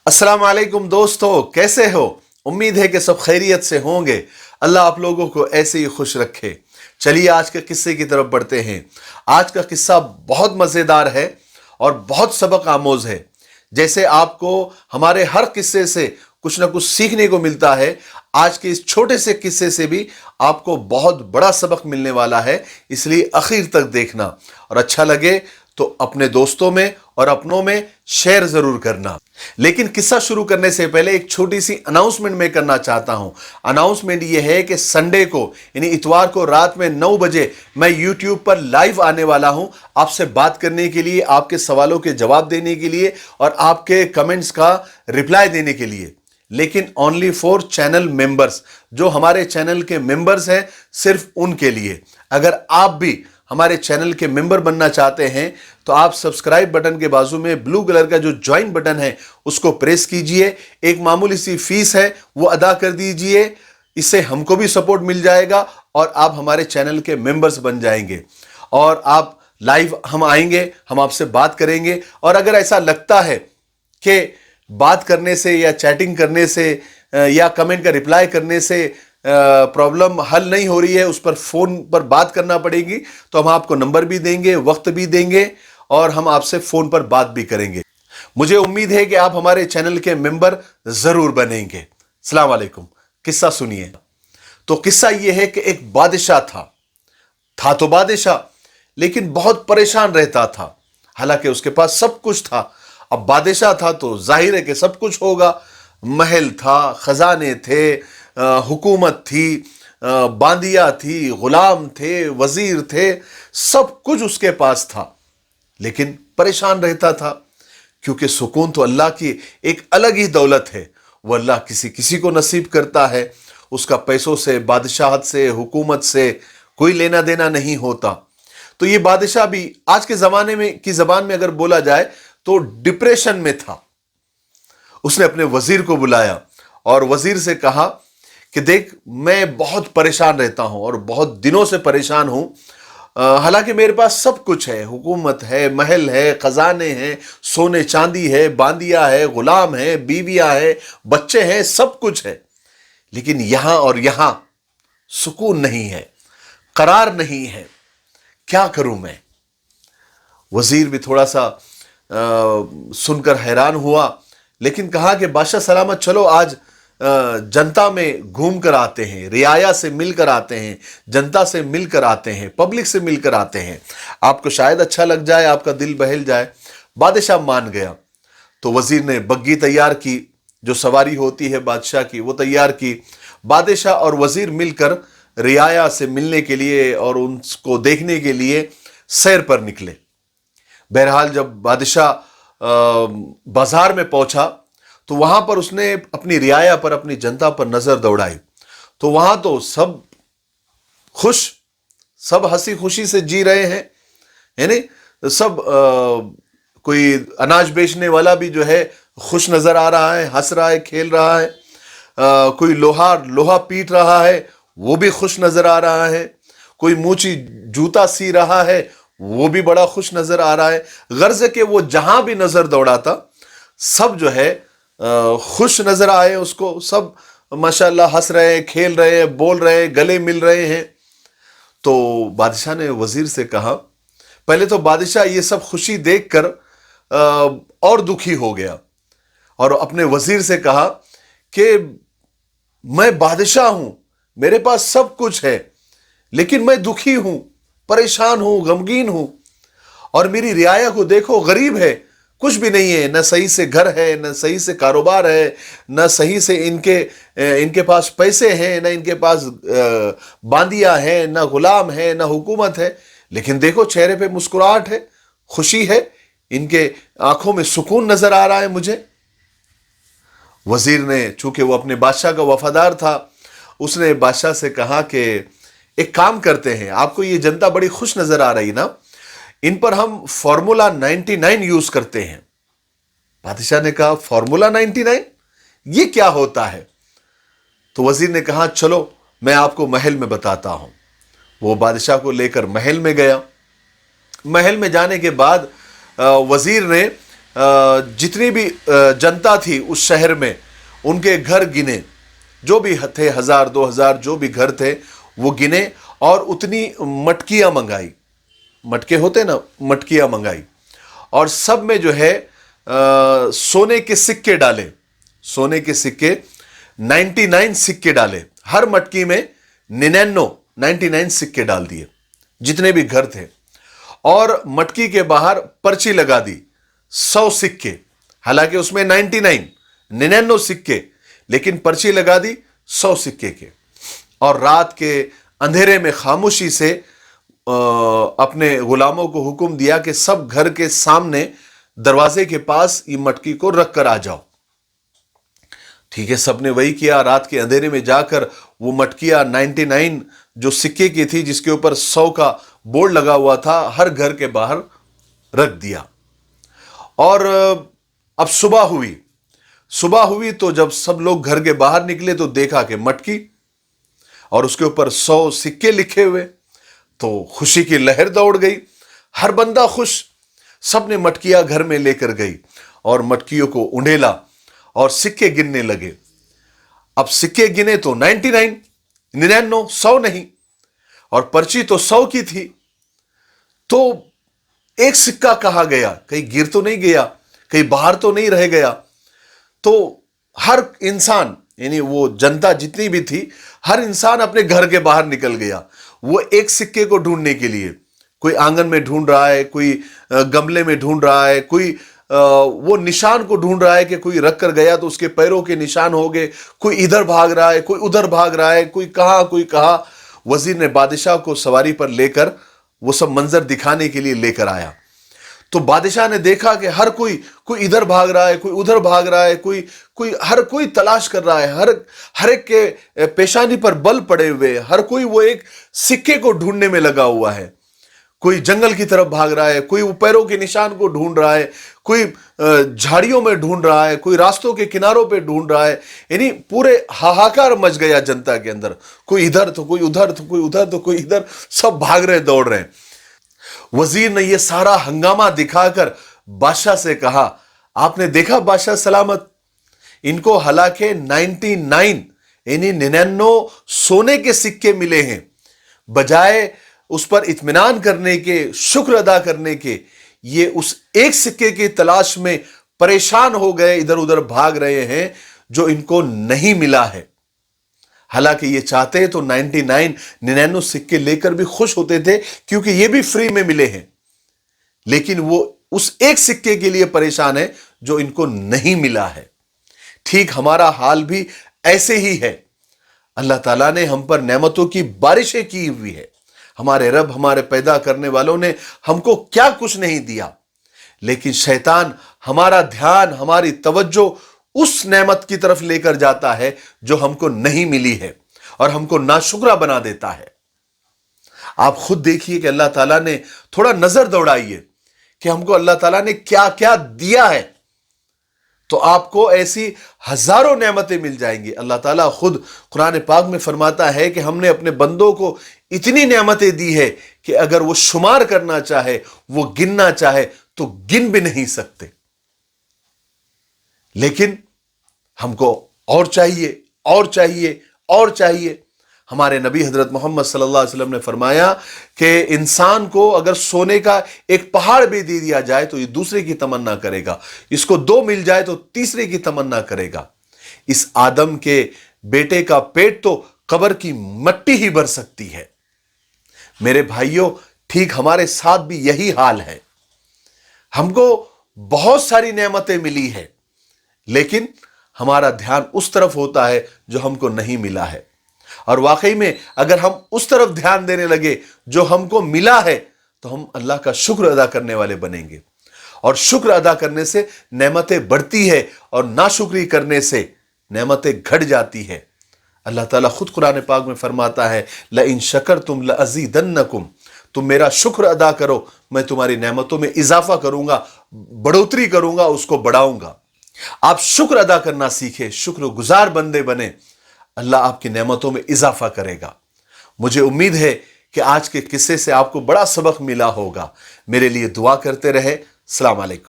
अस्सलाम वालेकुम दोस्तों, कैसे हो? उम्मीद है कि सब खैरियत से होंगे। अल्लाह आप लोगों को ऐसे ही खुश रखे। चलिए आज के किस्से की तरफ बढ़ते हैं। आज का किस्सा बहुत मज़ेदार है और बहुत सबक आमोज है। जैसे आपको हमारे हर किस्से से कुछ ना कुछ सीखने को मिलता है, आज के इस छोटे से किस्से से भी आपको बहुत बड़ा सबक मिलने वाला है। इसलिए आखिर तक देखना और अच्छा लगे तो अपने दोस्तों में और अपनों में शेयर जरूर करना। लेकिन किस्सा शुरू करने से पहले एक छोटी सी अनाउंसमेंट मैं करना चाहता हूं। अनाउंसमेंट ये है कि संडे को यानी इतवार को रात में 9 बजे मैं यूट्यूब पर लाइव आने वाला हूं, आपसे बात करने के लिए, आपके सवालों के जवाब देने के लिए और आपके कमेंट्स का रिप्लाई देने के लिए। लेकिन ओनली फॉर चैनल मेंबर्स, जो हमारे चैनल के मेंबर्स हैं, सिर्फ उनके लिए। अगर आप भी हमारे चैनल के मेंबर बनना चाहते हैं तो आप सब्सक्राइब बटन के बाजू में ब्लू कलर का जो ज्वाइन बटन है उसको प्रेस कीजिए। एक मामूली सी फीस है, वो अदा कर दीजिए। इससे हमको भी सपोर्ट मिल जाएगा और आप हमारे चैनल के मेंबर्स बन जाएंगे और आप लाइव हम आएंगे, हम आपसे बात करेंगे। और अगर ऐसा लगता है कि बात करने से या चैटिंग करने से या कमेंट का रिप्लाई करने से प्रॉब्लम हल नहीं हो रही है, उस पर फोन पर बात करना पड़ेगी, तो हम आपको नंबर भी देंगे, वक्त भी देंगे और हम आपसे फोन पर बात भी करेंगे। मुझे उम्मीद है कि आप हमारे चैनल के मेंबर जरूर बनेंगे। अस्सलाम वालेकुम। किस्सा सुनिए। तो किस्सा यह है कि एक बादशाह था तो बादशाह, लेकिन बहुत परेशान रहता था। हालांकि उसके पास सब कुछ था। अब बादशाह था तो जाहिर है कि सब कुछ होगा। महल था, खजाने थे, हुकूमत थी, बांदिया थी, गुलाम थे, वजीर थे, सब कुछ उसके पास था। लेकिन परेशान रहता था, क्योंकि सुकून तो अल्लाह की एक अलग ही दौलत है। वो अल्लाह किसी किसी को नसीब करता है। उसका पैसों से, बादशाहत से, हुकूमत से कोई लेना देना नहीं होता। तो ये बादशाह भी आज के जमाने में की जबान में अगर बोला जाए तो डिप्रेशन में था। उसने अपने वजीर को बुलाया और वजीर से कहा कि देख, मैं बहुत परेशान रहता हूं और बहुत दिनों से परेशान हूं। हालांकि मेरे पास सब कुछ है, हुकूमत है, महल है, खजाने हैं, सोने चांदी है, बांदिया है, गुलाम है, बीवियां है, बच्चे हैं, सब कुछ है। लेकिन यहां और यहां सुकून नहीं है, करार नहीं है। क्या करूं मैं? वजीर भी थोड़ा सा सुनकर हैरान हुआ, लेकिन कहा कि बादशाह सलामत, चलो आज जनता में घूम कर आते हैं, रियाया से मिलकर आते हैं, जनता से मिलकर आते हैं, पब्लिक से मिलकर आते हैं, आपको शायद अच्छा लग जाए, आपका दिल बहल जाए। बादशाह मान गया। तो वजीर ने बग्गी तैयार की, जो सवारी होती है बादशाह की, वो तैयार की। बादशाह और वजीर मिलकर रियाया से मिलने के लिए और उनको देखने के लिए सैर पर निकले। बहरहाल जब बादशाह बाजार में पहुंचा तो वहां पर उसने अपनी रियाया पर, अपनी जनता पर नजर दौड़ाई। तो वहां तो सब खुश, सब हंसी खुशी से जी रहे हैं, यानी सब कोई अनाज बेचने वाला भी जो है खुश नजर आ रहा है, हंस रहा है, खेल रहा है। कोई लोहा पीट रहा है, वो भी खुश नजर आ रहा है। कोई मूची जूता सी रहा है, वो भी बड़ा खुश नजर आ रहा है। गर्ज के वो जहां भी नजर दौड़ाता, सब जो है खुश नजर आए उसको। सब माशाल्लाह हंस रहे हैं, खेल रहे हैं, बोल रहे हैं, गले मिल रहे हैं। तो बादशाह ने वजीर से कहा, पहले तो बादशाह ये सब खुशी देखकर और दुखी हो गया और अपने वजीर से कहा कि मैं बादशाह हूं, मेरे पास सब कुछ है, लेकिन मैं दुखी हूं, परेशान हूं, गमगीन हूं। और मेरी रियाया को देखो, गरीब है, कुछ भी नहीं है, न सही से घर है, न सही से कारोबार है, न सही से इनके पास पैसे हैं, न इनके पास बांदिया है, न गुलाम है, न हुकूमत है। लेकिन देखो, चेहरे पे मुस्कुराहट है, खुशी है, इनके आंखों में सुकून नजर आ रहा है मुझे। वजीर ने, चूंकि वो अपने बादशाह का वफादार था, उसने बादशाह से कहा कि एक काम करते हैं, आपको ये जनता बड़ी खुश नजर आ रही ना, इन पर हम फॉर्मूला 99 यूज करते हैं। बादशाह ने कहा, फॉर्मूला 99 ये क्या होता है? तो वजीर ने कहा, चलो मैं आपको महल में बताता हूं। वो बादशाह को लेकर महल में गया। महल में जाने के बाद वजीर ने जितनी भी जनता थी उस शहर में, उनके घर गिने, जो भी थे 1000 2000 जो भी घर थे वो गिने, और उतनी मटकियां मंगाई, मटके होते ना, मटकियां मंगाई, और सब में जो है सोने के सिक्के डाले, सोने के सिक्के 99 सिक्के डाले, हर मटकी में 99 सिक्के डाल दिए जितने भी घर थे, और मटकी के बाहर पर्ची लगा दी 100 सिक्के, हालांकि उसमें 99 सिक्के, लेकिन पर्ची लगा दी 100 सिक्के के, और रात के अंधेरे में खामोशी से अपने गुलामों को हुक्म दिया कि सब घर के सामने दरवाजे के पास ये मटकी को रख कर आ जाओ। ठीक है, सबने वही किया। रात के अंधेरे में जाकर वो मटकियां 99 जो सिक्के की थी, जिसके ऊपर 100 का बोर्ड लगा हुआ था, हर घर के बाहर रख दिया। और अब सुबह हुई तो जब सब लोग घर के बाहर निकले तो देखा कि मटकी और उसके ऊपर 100 सिक्के लिखे हुए, तो खुशी की लहर दौड़ गई, हर बंदा खुश। सबने मटकियां घर में लेकर गई और मटकियों को उंडेला और सिक्के गिनने लगे। अब सिक्के गिने तो 99 100 नहीं, और पर्ची तो 100 की थी, तो एक सिक्का कहाँ गया, कहीं गिर तो नहीं गया, कहीं बाहर तो नहीं रह गया। तो हर इंसान, यानी वो जनता जितनी भी थी, हर इंसान अपने घर के बाहर निकल गया वो एक सिक्के को ढूंढने के लिए। कोई आंगन में ढूंढ रहा है, कोई गमले में ढूंढ रहा है, कोई वो निशान को ढूंढ रहा है कि कोई रख कर गया तो उसके पैरों के निशान हो गए, कोई इधर भाग रहा है, कोई उधर भाग रहा है, कोई कहाँ। वजीर ने बादशाह को सवारी पर लेकर वो सब मंजर दिखाने के लिए लेकर आया। तो बादशाह ने देखा कि हर कोई इधर भाग रहा है, कोई उधर भाग रहा है, हर कोई तलाश कर रहा है, हर एक के पेशानी पर बल पड़े हुए, हर कोई वो एक सिक्के को ढूंढने में लगा हुआ है। कोई जंगल की तरफ भाग रहा है, कोई पैरों के निशान को ढूंढ रहा है, कोई झाड़ियों में ढूंढ रहा है, कोई रास्तों के किनारों पे ढूंढ रहा है। यानी पूरे हाहाकार मच गया जनता के अंदर, कोई इधर तो कोई उधर तो कोई उधर तो कोई इधर, सब भाग रहे, दौड़ रहे हैं। वजीर ने ये सारा हंगामा दिखाकर बादशाह से कहा, आपने देखा बादशाह सलामत, इनको हालांकि 99 यानी 99 सोने के सिक्के मिले हैं, बजाय उस पर इत्मीनान करने के, शुक्र अदा करने के, ये उस एक सिक्के की तलाश में परेशान हो गए, इधर उधर भाग रहे हैं जो इनको नहीं मिला है। हालांकि ये चाहते तो 99 सिक्के लेकर भी खुश होते थे, क्योंकि ये भी फ्री में मिले हैं, लेकिन वो उस एक सिक्के के लिए परेशान है जो इनको नहीं मिला है। ठीक हमारा हाल भी ऐसे ही है। अल्लाह ताला ने हम पर नेमतों की बारिशें की हुई है। हमारे रब, हमारे पैदा करने वालों ने हमको क्या कुछ नहीं दिया, लेकिन शैतान हमारा ध्यान, हमारी तवज्जो उस नेमत की तरफ लेकर जाता है जो हमको नहीं मिली है, और हमको नाशुक्रा बना देता है। आप खुद देखिए कि अल्लाह ताला ने, थोड़ा नजर दौड़ाइए कि हमको अल्लाह ताला ने क्या क्या दिया है, तो आपको ऐसी हजारों नेमतें मिल जाएंगी। अल्लाह ताला खुद कुरान पाक में फरमाता है कि हमने अपने बंदों को इतनी नेमतें दी है कि अगर वो शुमार करना चाहे, वो गिनना चाहे तो गिन भी नहीं सकते। लेकिन हमको और चाहिए, और चाहिए, और चाहिए। हमारे नबी हजरत मोहम्मद सल्लल्लाहु अलैहि वसल्लम ने फरमाया कि इंसान को अगर सोने का एक पहाड़ भी दे दिया जाए तो ये दूसरे की तमन्ना करेगा, इसको 2 मिल जाए तो तीसरे की तमन्ना करेगा। इस आदम के बेटे का पेट तो कब्र की मट्टी ही भर सकती है। मेरे भाइयों, ठीक हमारे साथ भी यही हाल है। हमको बहुत सारी नेमतें मिली है, लेकिन हमारा ध्यान उस तरफ होता है जो हमको नहीं मिला है। और वाकई में अगर हम उस तरफ ध्यान देने लगे जो हमको मिला है, तो हम अल्लाह का शुक्र अदा करने वाले बनेंगे। और शुक्र अदा करने से नेमतें बढ़ती है, और नाशुक्री करने से नेमतें घट जाती है। अल्लाह ताला खुद कुरान पाक में फरमाता है, लइन शकरतुम लअज़ीदन्नकुम, तुम मेरा शुक्र अदा करो, मैं तुम्हारी नेमतों में इजाफा करूंगा, बढ़ोतरी करूंगा, उसको बढ़ाऊंगा। आप शुक्र अदा करना सीखे, शुक्रगुजार बंदे बने, अल्लाह आपकी नेमतों में इजाफा करेगा। मुझे उम्मीद है कि आज के किस्से से आपको बड़ा सबक मिला होगा। मेरे लिए दुआ करते रहे। अस्सलाम वालेकुम।